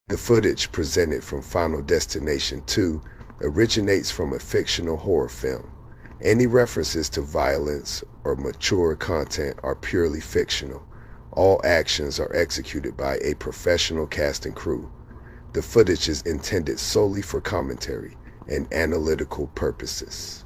The footage presented from Final Destination 2 originates from a fictional horror film. Any references to violence or mature content are purely fictional. All actions are executed by a professional cast and crew. The footage is intended solely for commentary and analytical purposes.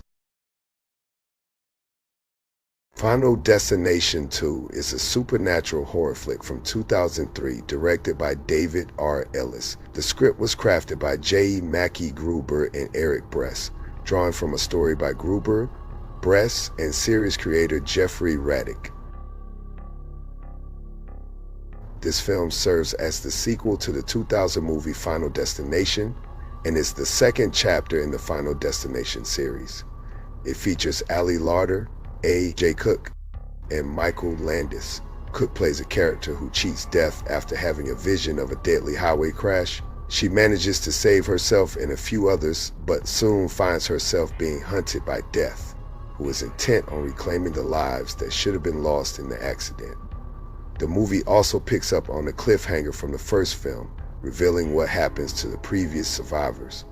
Final Destination 2 is a supernatural horror flick from 2003 directed by David R. Ellis. The script was crafted by J. Mackie Gruber and Eric Bress, drawn from a story by Gruber, Bress, and series creator Jeffrey Raddick. This film serves as the sequel to the 2000 movie Final Destination and is the second chapter in the Final Destination series. It features Ali Larter, A.J. Cook, and Michael Landis. Cook plays a character who cheats death after having a vision of a deadly highway crash. She manages to save herself and a few others, but soon finds herself being hunted by Death, who is intent on reclaiming the lives that should have been lost in the accident. The movie also picks up on the cliffhanger from the first film, revealing what happens to the previous survivors.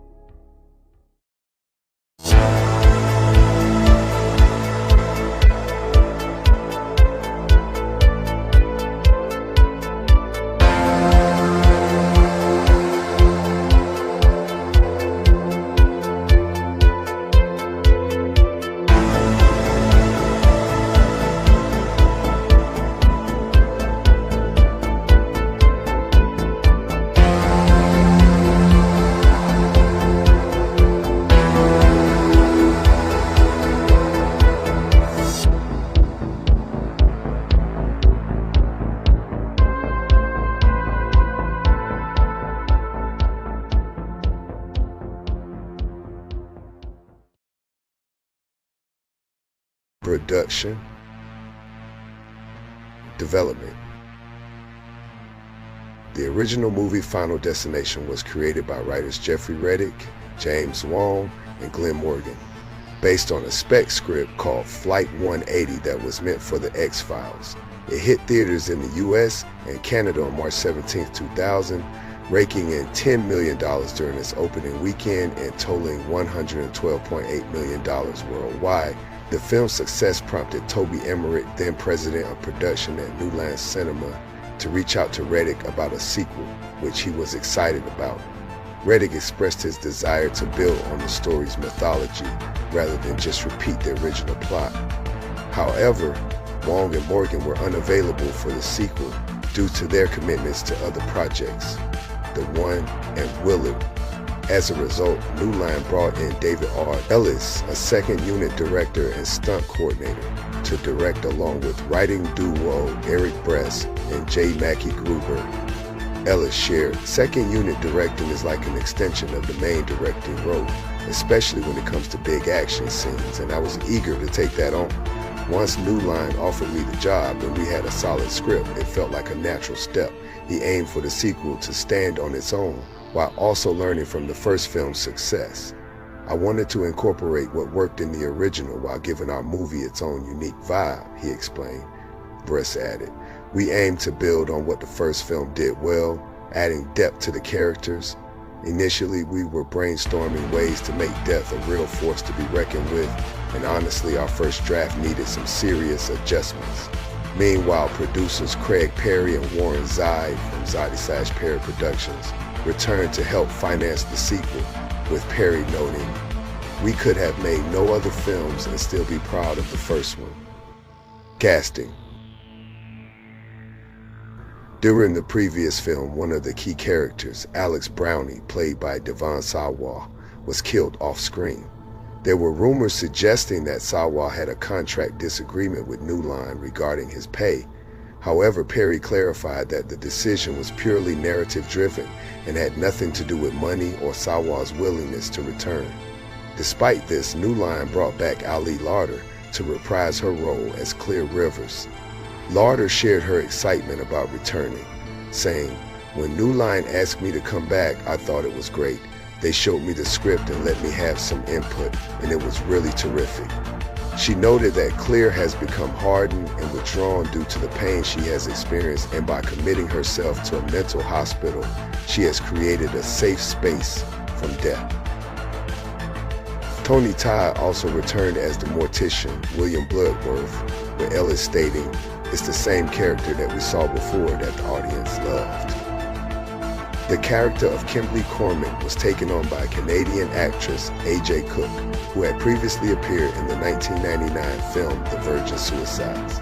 Production, development. The original movie Final Destination was created by writers Jeffrey Raddick, James Wong, and Glenn Morgan, based on a spec script called Flight 180 that was meant for the X-Files. It hit theaters in the US and Canada on March 17, 2000, raking in $10 million during its opening weekend and totaling $112.8 million worldwide. The film's success prompted Toby Emmerich, then president of production at New Line Cinema, to reach out to Raddick about a sequel, which he was excited about. Raddick expressed his desire to build on the story's mythology rather than just repeat the original plot. However, Wong and Morgan were unavailable for the sequel due to their commitments to other projects, The One and Willard. As a result, New Line brought in David R. Ellis, a second unit director and stunt coordinator, to direct along with writing duo Eric Bress and J. Mackie Gruber. Ellis shared, "Second unit directing is like an extension of the main directing role, especially when it comes to big action scenes, and I was eager to take that on. Once New Line offered me the job and we had a solid script, it felt like a natural step. He aimed for the sequel to stand on its own, while also learning from the first film's success. I wanted to incorporate what worked in the original while giving our movie its own unique vibe," he explained. Bress added, "We aimed to build on what the first film did well, adding depth to the characters. Initially, we were brainstorming ways to make Death a real force to be reckoned with, and honestly, our first draft needed some serious adjustments." Meanwhile, producers Craig Perry and Warren Zide from Zide/Perry Productions returned to help finance the sequel, with Perry noting, "We could have made no other films and still be proud of the first one." Casting. During the previous film, one of the key characters, Alex Brownie, played by Devon Sawa, was killed off-screen. There were rumors suggesting that Sawa had a contract disagreement with New Line regarding his pay. However, Perry clarified that the decision was purely narrative-driven and had nothing to do with money or Sawa's willingness to return. Despite this, New Line brought back Ali Larter to reprise her role as Clear Rivers. Larter shared her excitement about returning, saying, "When New Line asked me to come back, I thought it was great. They showed me the script and let me have some input, and it was really terrific." She noted that Clear has become hardened and withdrawn due to the pain she has experienced, and by committing herself to a mental hospital, she has created a safe space from death. Tony Todd also returned as the mortician, William Bloodworth, with Ellis stating, "It's the same character that we saw before that the audience loved." The character of Kimberly Corman was taken on by Canadian actress A.J. Cook, who had previously appeared in the 1999 film The Virgin Suicides.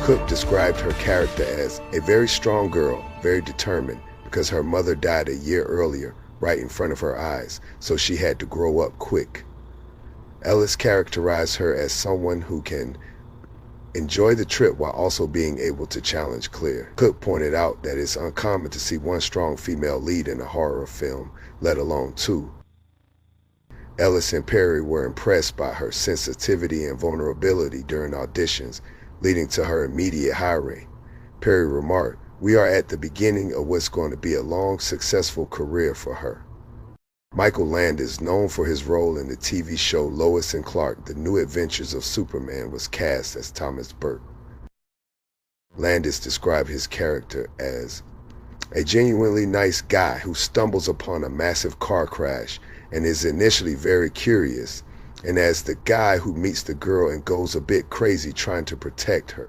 Cook described her character as a very strong girl, very determined, because her mother died a year earlier, right in front of her eyes, so she had to grow up quick. Ellis characterized her as someone who can enjoy the trip while also being able to challenge Clear. Cook pointed out that it's uncommon to see one strong female lead in a horror film, let alone two. Ellis and Perry were impressed by her sensitivity and vulnerability during auditions, leading to her immediate hiring. Perry remarked, "We are at the beginning of what's going to be a long, successful career for her." Michael Landis, known for his role in the TV show Lois and Clark, The New Adventures of Superman, was cast as Thomas Burke. Landis described his character as a genuinely nice guy who stumbles upon a massive car crash and is initially very curious, and as the guy who meets the girl and goes a bit crazy trying to protect her.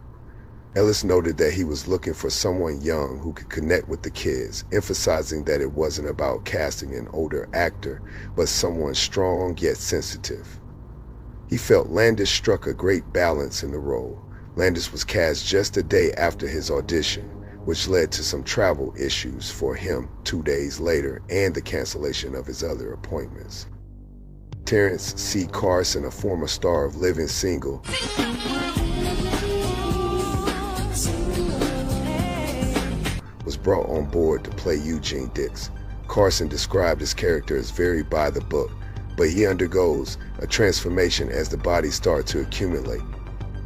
Ellis noted that he was looking for someone young who could connect with the kids, emphasizing that it wasn't about casting an older actor, but someone strong yet sensitive. He felt Landis struck a great balance in the role. Landis was cast just a day after his audition, which led to some travel issues for him 2 days later and the cancellation of his other appointments. Terrence C. Carson, a former star of Living Single, was brought on board to play Eugene Dix. Carson described his character as very by the book, but he undergoes a transformation as the bodies start to accumulate.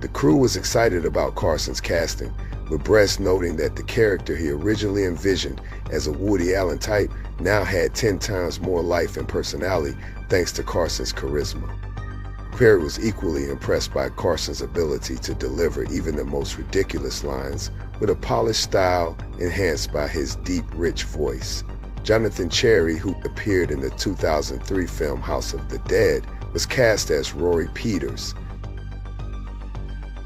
The crew was excited about Carson's casting, with Bress noting that the character he originally envisioned as a Woody Allen type now had 10 times more life and personality thanks to Carson's charisma. Perry was equally impressed by Carson's ability to deliver even the most ridiculous lines with a polished style enhanced by his deep, rich voice. Jonathan Cherry, who appeared in the 2003 film House of the Dead, was cast as Rory Peters.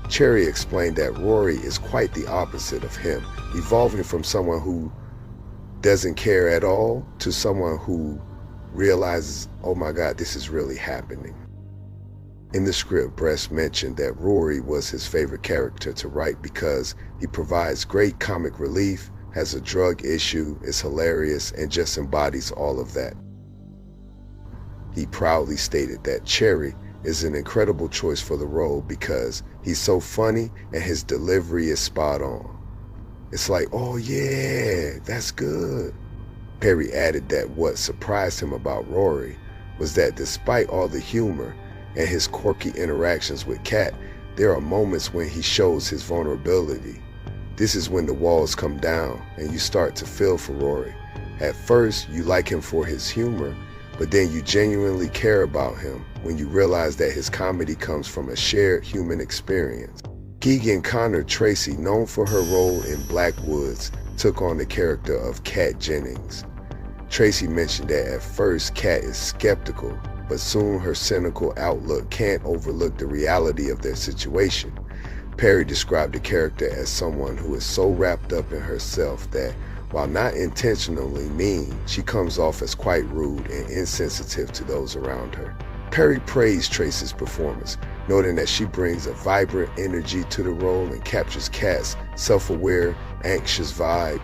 Cherry explained that Rory is quite the opposite of him, evolving from someone who doesn't care at all to someone who realizes, oh my God, this is really happening. In the script, Bress mentioned that Rory was his favorite character to write because he provides great comic relief, has a drug issue, is hilarious, and just embodies all of that. He proudly stated that Cherry is an incredible choice for the role because he's so funny and his delivery is spot on. It's like, oh yeah, that's good. Perry added that what surprised him about Rory was that despite all the humor and his quirky interactions with Kat, there are moments when he shows his vulnerability. This is when the walls come down and you start to feel for Rory. At first, you like him for his humor, but then you genuinely care about him when you realize that his comedy comes from a shared human experience. Keegan Connor Tracy, known for her role in Blackwoods, took on the character of Kat Jennings. Tracy mentioned that at first Kat is skeptical, but soon her cynical outlook can't overlook the reality of their situation. Perry described the character as someone who is so wrapped up in herself that, while not intentionally mean, she comes off as quite rude and insensitive to those around her. Perry praised Tracy's performance, noting that she brings a vibrant energy to the role and captures Kat's self-aware, anxious vibe.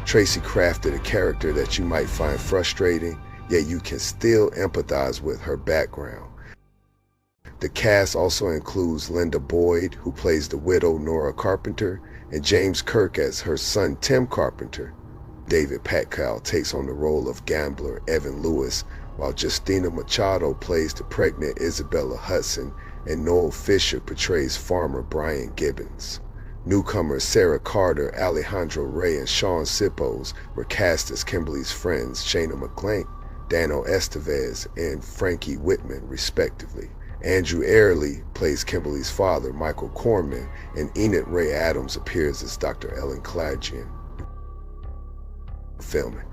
Tracy crafted a character that you might find frustrating, yet you can still empathize with her background. The cast also includes Linda Boyd, who plays the widow Nora Carpenter, and James Kirk as her son Tim Carpenter. David Patkow takes on the role of gambler Evan Lewis, while Justina Machado plays the pregnant Isabella Hudson, and Noel Fisher portrays farmer Brian Gibbons. Newcomers Sarah Carter, Alejandro Rey, and Sean Sippos were cast as Kimberly's friends Shayna McClank, Dano Estevez, and Frankie Whitman, respectively. Andrew Airley plays Kimberly's father, Michael Corman, and Enid Ray Adams appears as Dr. Ellen Clagian. Filming.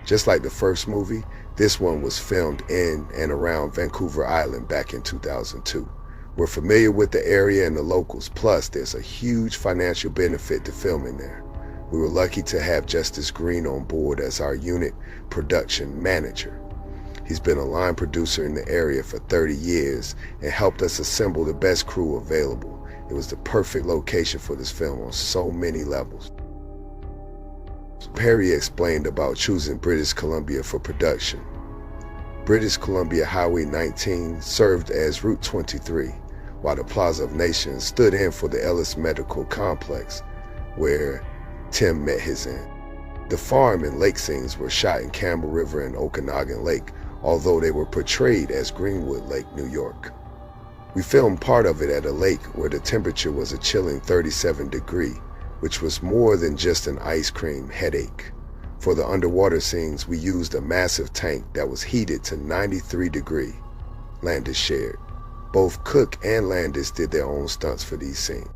Just like the first movie, this one was filmed in and around Vancouver Island back in 2002. We're familiar with the area and the locals, plus there's a huge financial benefit to filming there. We were lucky to have Justice Green on board as our unit production manager. He's been a line producer in the area for 30 years and helped us assemble the best crew available. It was the perfect location for this film on so many levels. Perry explained about choosing British Columbia for production. British Columbia Highway 19 served as Route 23, while the Plaza of Nations stood in for the Ellis Medical Complex, where Tim met his end. The farm and lake scenes were shot in Campbell River and Okanagan Lake, although they were portrayed as Greenwood Lake, New York. We filmed part of it at a lake where the temperature was a chilling 37 degrees, which was more than just an ice cream headache. For the underwater scenes, we used a massive tank that was heated to 93 degrees, Landis shared. Both Cook and Landis did their own stunts for these scenes.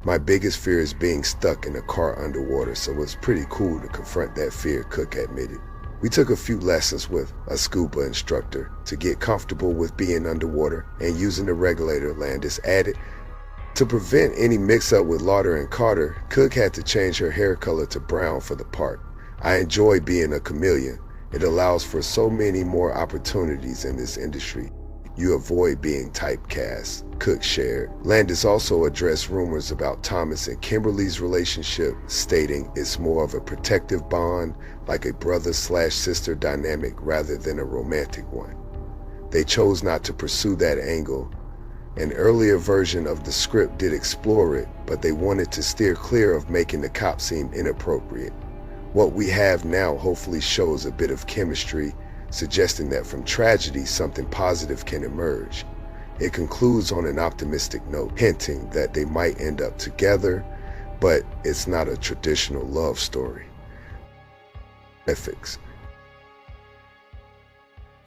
My biggest fear is being stuck in a car underwater, so it was pretty cool to confront that fear, Cook admitted. We took a few lessons with a scuba instructor to get comfortable with being underwater and using the regulator, Landis added. To prevent any mix-up with Lauder and Carter, Cook had to change her hair color to brown for the part. I enjoy being a chameleon. It allows for so many more opportunities in this industry. You avoid being typecast, Cook shared. Landis also addressed rumors about Thomas and Kimberly's relationship, stating it's more of a protective bond, like a brother/sister dynamic rather than a romantic one. They chose not to pursue that angle. An earlier version of the script did explore it, but they wanted to steer clear of making the cop seem inappropriate. What we have now hopefully shows a bit of chemistry, suggesting that from tragedy something positive can emerge. It concludes on an optimistic note, hinting that they might end up together, but it's not a traditional love story. Ethics.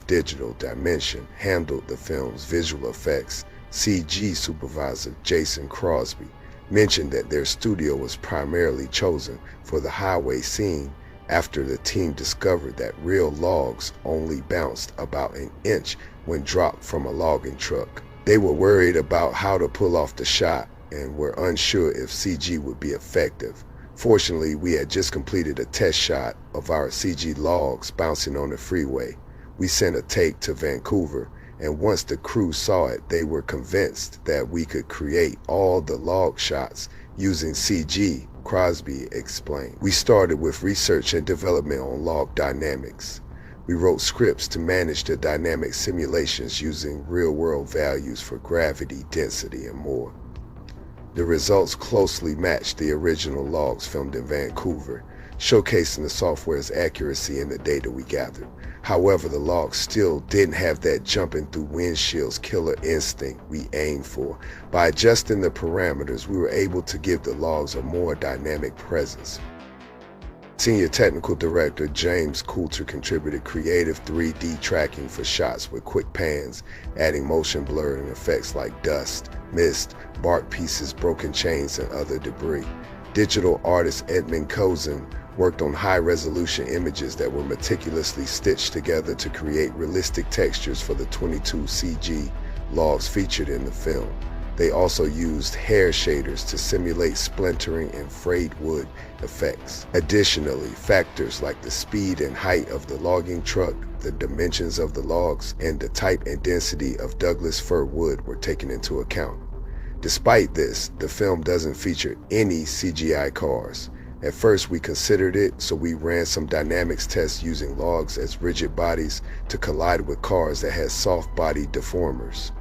Digital Dimension handled the film's visual effects. CG supervisor Jason Crosby mentioned that their studio was primarily chosen for the highway scene after the team discovered that real logs only bounced about an inch when dropped from a logging truck. They were worried about how to pull off the shot and were unsure if CG would be effective. Fortunately, we had just completed a test shot of our CG logs bouncing on the freeway. We sent a take to Vancouver, and once the crew saw it, they were convinced that we could create all the log shots using CG, Crosby explained. We started with research and development on log dynamics. We wrote scripts to manage the dynamic simulations using real-world values for gravity, density, and more. The results closely matched the original logs filmed in Vancouver, showcasing the software's accuracy in the data we gathered. However, the logs still didn't have that jumping through windshields killer instinct we aimed for. By adjusting the parameters, we were able to give the logs a more dynamic presence. Senior Technical Director James Coulter contributed creative 3D tracking for shots with quick pans, adding motion blur and effects like dust, mist, bark pieces, broken chains, and other debris. Digital artist Edmund Kozin worked on high-resolution images that were meticulously stitched together to create realistic textures for the 22 CG logs featured in the film. They also used hair shaders to simulate splintering and frayed wood effects. Additionally, factors like the speed and height of the logging truck, the dimensions of the logs, and the type and density of Douglas fir wood were taken into account. Despite this, the film doesn't feature any CGI cars. At first we considered it, so we ran some dynamics tests using logs as rigid bodies to collide with cars that had soft body deformers.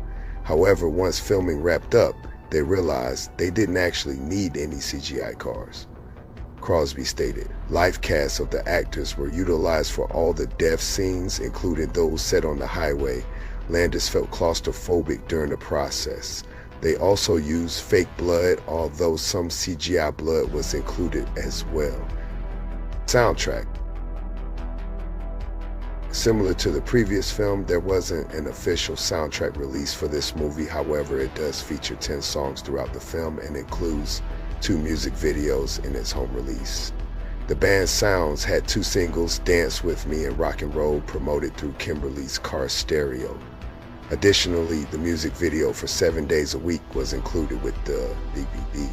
However, once filming wrapped up, they realized they didn't actually need any CGI cars. Crosby stated, life casts of the actors were utilized for all the death scenes, including those set on the highway. Landis felt claustrophobic during the process. They also used fake blood, although some CGI blood was included as well. Soundtrack. Similar to the previous film, there wasn't an official soundtrack release for this movie. However, it does feature 10 songs throughout the film and includes 2 music videos in its home release. The band's sounds had 2 singles, Dance With Me and Rock and Roll, promoted through Kimberly's car stereo. Additionally, the music video for 7 Days a Week was included with the DVD.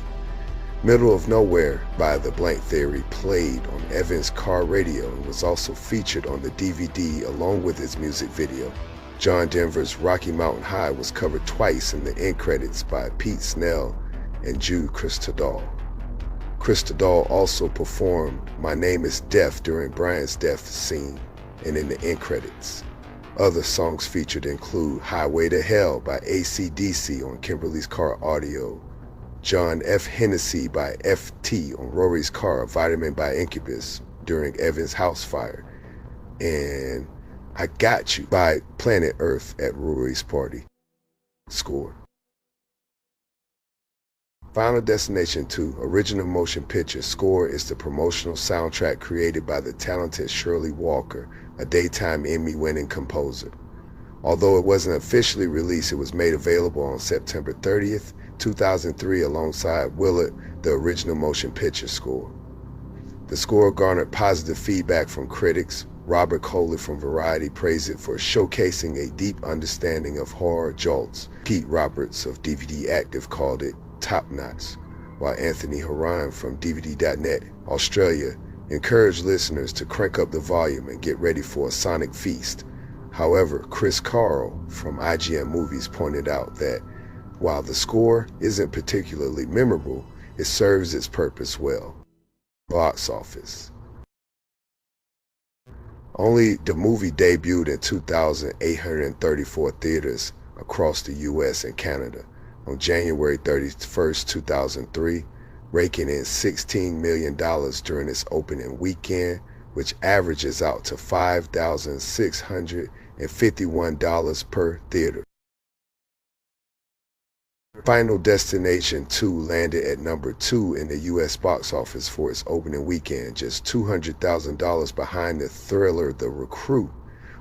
Middle of Nowhere by The Blank Theory played on Evan's car radio and was also featured on the DVD along with its music video. John Denver's Rocky Mountain High was covered twice in the end credits by Pete Snell and Jude Christodal. Christodal also performed My Name Is Death during Brian's death scene and in the end credits. Other songs featured include Highway to Hell by AC/DC on Kimberly's car audio, John F. Hennessy by FT on Rory's car, Vitamin by Incubus during Evan's house fire, and I Got You by Planet Earth at Rory's party. Score. Final Destination 2 Original Motion Picture score is the promotional soundtrack created by the talented Shirley Walker, a Daytime Emmy-winning composer. Although it wasn't officially released, it was made available on September 30th, 2003 alongside Willard, the original motion picture score. The score garnered positive feedback from critics. Robert Coley from Variety praised it for showcasing a deep understanding of horror jolts. Pete Roberts of DVD Active called it top-notch, while Anthony Horan from DVD.net Australia encouraged listeners to crank up the volume and get ready for a sonic feast. However, Chris Carl from IGN Movies pointed out that while the score isn't particularly memorable, it serves its purpose well. Box office. Only the movie debuted in 2,834 theaters across the US and Canada on January 31st, 2003, raking in $16 million during its opening weekend, which averages out to $5,651 per theater. Final Destination 2 landed at number 2 in the U.S. box office for its opening weekend, just $200,000 behind the thriller The Recruit,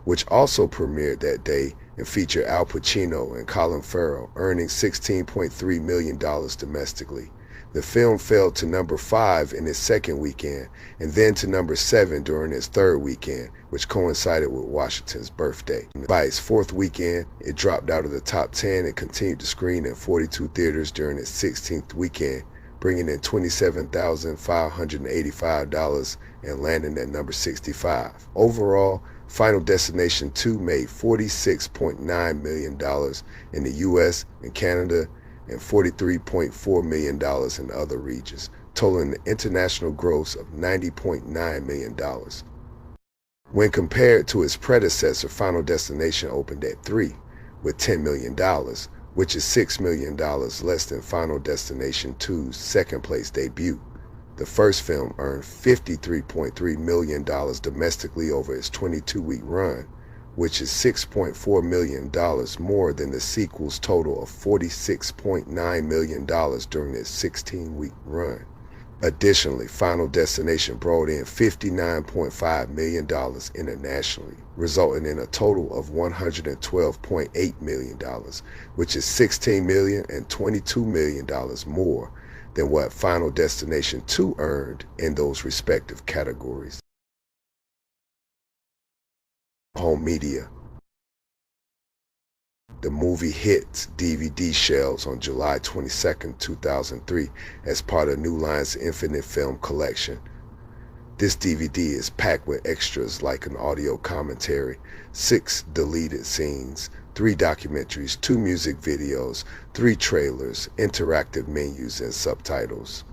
which also premiered that day and featured Al Pacino and Colin Farrell, earning $16.3 million domestically. The film fell to number 5 in its second weekend, and then to number 7 during its third weekend, which coincided with Washington's birthday. By its fourth weekend, it dropped out of the top 10 and continued to screen in 42 theaters during its 16th weekend, bringing in $27,585 and landing at number 65. Overall, Final Destination 2 made $46.9 million in the U.S. and Canada and $43.4 million in other regions, totaling an international gross of $90.9 million. When compared to its predecessor, Final Destination opened at 3 with $10 million, which is $6 million less than Final Destination 2's second-place debut. The first film earned $53.3 million domestically over its 22-week run, which is $6.4 million more than the sequel's total of $46.9 million during its 16-week run. Additionally, Final Destination brought in $59.5 million internationally, resulting in a total of $112.8 million, which is $16 million and $22 million more than what Final Destination 2 earned in those respective categories. Home media. The movie hit DVD shelves on July 22, 2003 as part of New Line's Infinite Film Collection. This DVD is packed with extras like an audio commentary, 6 deleted scenes, 3 documentaries, 2 music videos, 3 trailers, interactive menus, and subtitles.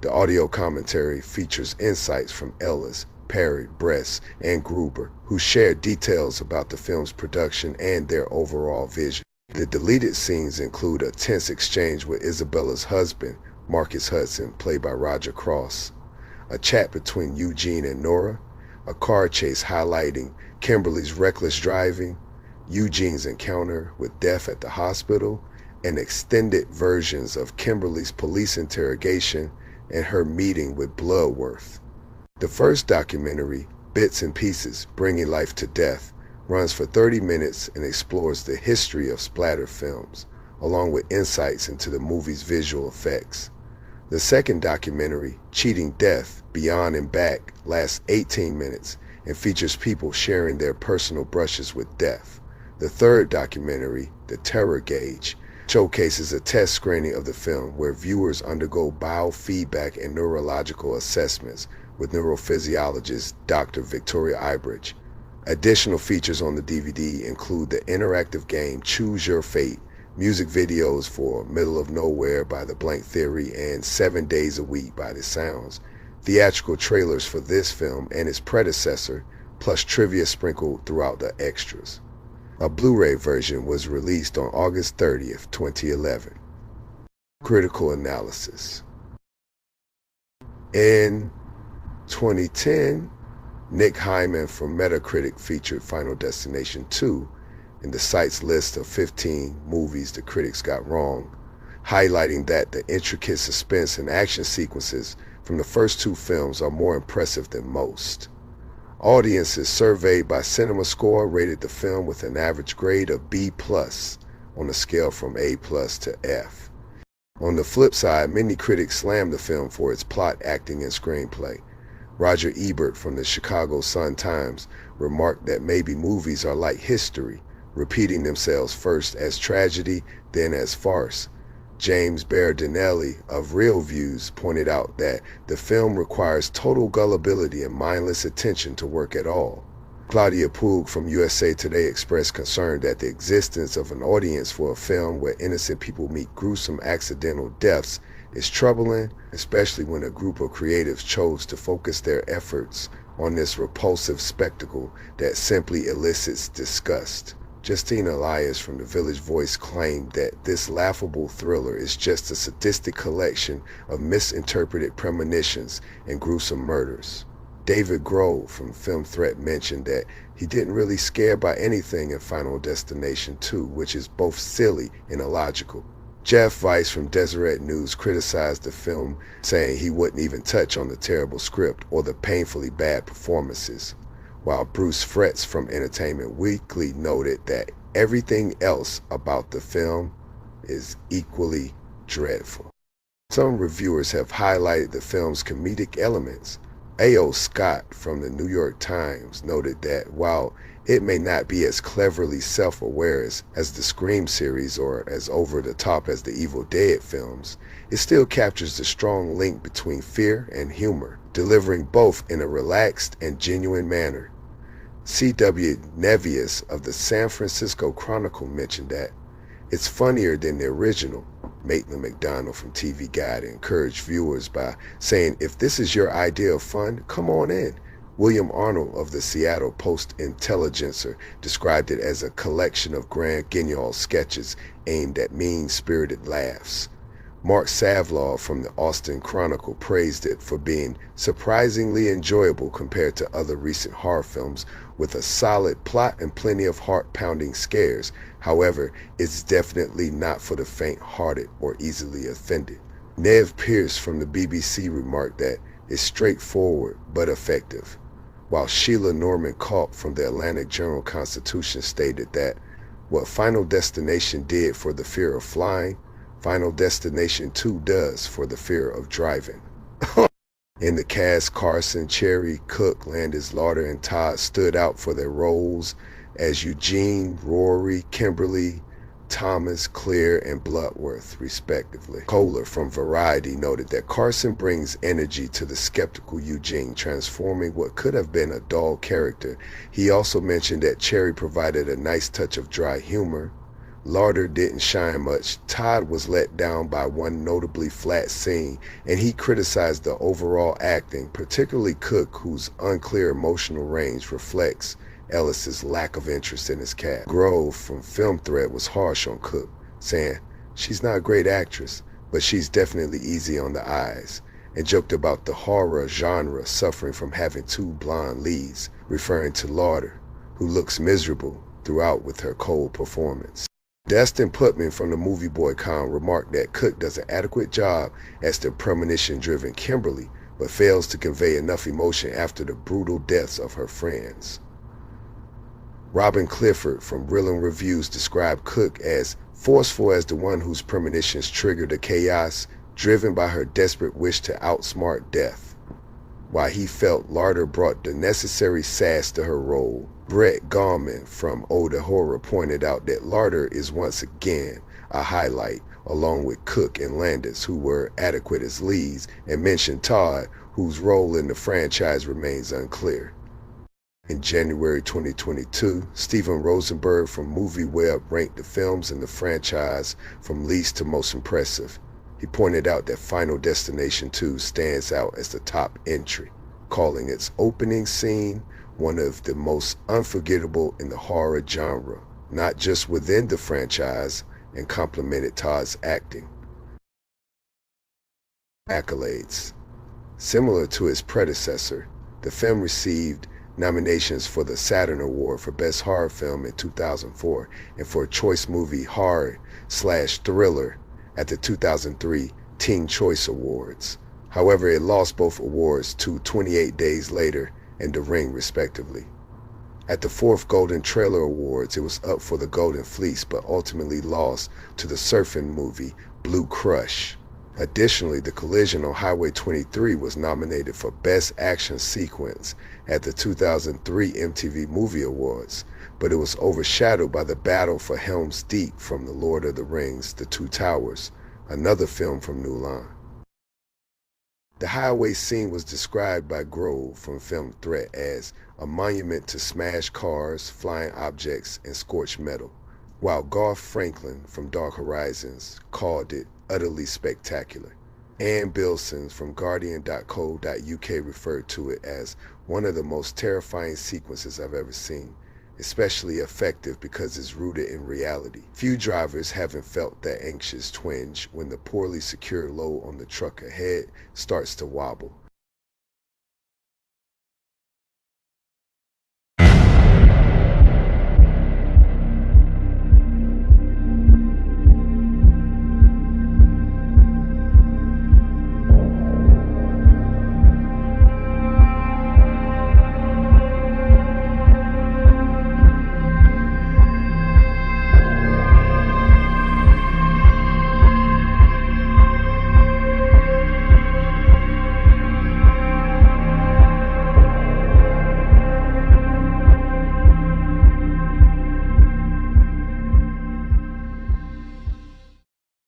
The audio commentary features insights from Ellis, Perry, Bress, and Gruber, who shared details about the film's production and their overall vision. The deleted scenes include a tense exchange with Isabella's husband, Marcus Hudson, played by Roger Cross, a chat between Eugene and Nora, a car chase highlighting Kimberly's reckless driving, Eugene's encounter with death at the hospital, and extended versions of Kimberly's police interrogation and her meeting with Bloodworth. The first documentary, Bits and Pieces, Bringing Life to Death, runs for 30 minutes and explores the history of splatter films, along with insights into the movie's visual effects. The second documentary, Cheating Death, Beyond and Back, lasts 18 minutes and features people sharing their personal brushes with death. The third documentary, The Terror Gauge, showcases a test screening of the film where viewers undergo biofeedback and neurological assessments with neurophysiologist Dr. Victoria Ibridge. Additional features on the DVD include the interactive game Choose Your Fate, music videos for Middle of Nowhere by The Blank Theory and 7 Days a Week by The Sounds, theatrical trailers for this film and its predecessor, plus trivia sprinkled throughout the extras. A Blu-ray version was released on August 30th, 2011. Critical analysis. In 2010, Nick Hyman from Metacritic featured Final Destination 2 in the site's list of 15 movies the critics got wrong, highlighting that the intricate suspense and action sequences from the first two films are more impressive than most. Audiences surveyed by CinemaScore rated the film with an average grade of B+ on a scale from A+ to F. On the flip side, many critics slammed the film for its plot, acting, and screenplay. Roger Ebert from the Chicago Sun-Times remarked that maybe movies are like history, repeating themselves first as tragedy, then as farce. James Berardinelli of Real Views pointed out that the film requires total gullibility and mindless attention to work at all. Claudia Poog from USA Today expressed concern that the existence of an audience for a film where innocent people meet gruesome accidental deaths is troubling, especially when a group of creatives chose to focus their efforts on this repulsive spectacle that simply elicits disgust. Justine Elias from The Village Voice claimed that this laughable thriller is just a sadistic collection of misinterpreted premonitions and gruesome murders. David Grove from Film Threat mentioned that he didn't really scare by anything in Final Destination 2, which is both silly and illogical. Jeff Weiss from Deseret News criticized the film, saying he wouldn't even touch on the terrible script or the painfully bad performances, while Bruce Fretz from Entertainment Weekly noted that everything else about the film is equally dreadful. Some reviewers have highlighted the film's comedic elements. A.O. Scott from the New York Times noted that while it may not be as cleverly self-aware as the Scream series or as over-the-top as the Evil Dead films, it still captures the strong link between fear and humor, delivering both in a relaxed and genuine manner. C.W. Nevius of the San Francisco Chronicle mentioned that it's funnier than the original. Maitland McDonald from TV Guide encouraged viewers by saying, if this is your idea of fun, come on in. William Arnold of the Seattle Post-Intelligencer described it as a collection of Grand Guignol sketches aimed at mean-spirited laughs. Mark Savlaw from the Austin Chronicle praised it for being surprisingly enjoyable compared to other recent horror films with a solid plot and plenty of heart-pounding scares. However, it's definitely not for the faint-hearted or easily offended. Nev Pierce from the BBC remarked that it's straightforward but effective, while Sheila Norman Culp from the Atlantic Journal-Constitution stated that what Final Destination did for the fear of flying, Final Destination 2 does for the fear of driving. In the cast, Carson, Cherry, Cook, Landis Lauder, and Todd stood out for their roles as Eugene, Rory, Kimberly, Thomas, Clear, and Bloodworth, respectively. Kohler from Variety noted that Carson brings energy to the skeptical Eugene, transforming what could have been a dull character. He also mentioned that Cherry provided a nice touch of dry humor. Lauder didn't shine much. Todd was let down by one notably flat scene, and he criticized the overall acting, particularly Cook, whose unclear emotional range reflects Ellis's lack of interest in his cast. Grove from Film Threat was harsh on Cook, saying, she's not a great actress, but she's definitely easy on the eyes, and joked about the horror genre suffering from having two blonde leads, referring to Lauder, who looks miserable throughout with her cold performance. Dustin Putman from the Movie Boy Con remarked that Cook does an adequate job as the premonition-driven Kimberly, but fails to convey enough emotion after the brutal deaths of her friends. Robin Clifford from Real Reviews described Cook as forceful as the one whose premonitions triggered the chaos, driven by her desperate wish to outsmart death. While he felt Larter brought the necessary sass to her role, Brett Gallman from Older Horror pointed out that Larter is once again a highlight, along with Cook and Landis, who were adequate as leads, and mentioned Todd, whose role in the franchise remains unclear. In January 2022, Steven Rosenberg from MovieWeb ranked the films in the franchise from least to most impressive. He pointed out that Final Destination 2 stands out as the top entry, calling its opening scene one of the most unforgettable in the horror genre, not just within the franchise, and complimented Todd's acting. Accolades. Similar to its predecessor, the film received nominations for the Saturn Award for Best Horror Film in 2004 and for Choice Movie Horror/Thriller at the 2003 Teen Choice Awards. However, it lost both awards to 28 Days Later and The Ring, respectively. At the 4th Golden Trailer Awards, it was up for the Golden Fleece, but ultimately lost to the surfing movie Blue Crush. Additionally, The Collision on Highway 23 was nominated for Best Action Sequence at the 2003 MTV Movie Awards, but it was overshadowed by the battle for Helm's Deep from The Lord of the Rings: The Two Towers, another film from New Line. The highway scene was described by Grove from Film Threat as a monument to smashed cars, flying objects, and scorched metal, while Garth Franklin from Dark Horizons called it utterly spectacular. Ann Bilson from Guardian.co.uk referred to it as one of the most terrifying sequences I've ever seen, especially effective because it's rooted in reality. Few drivers haven't felt that anxious twinge when the poorly secured load on the truck ahead starts to wobble.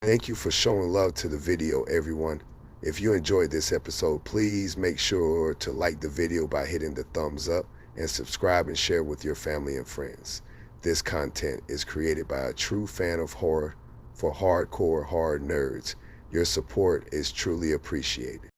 Thank you for showing love to the video, everyone. If you enjoyed this episode, please make sure to like the video by hitting the thumbs up and subscribe and share with your family and friends. This content is created by a true fan of horror for hardcore horror nerds. Your support is truly appreciated.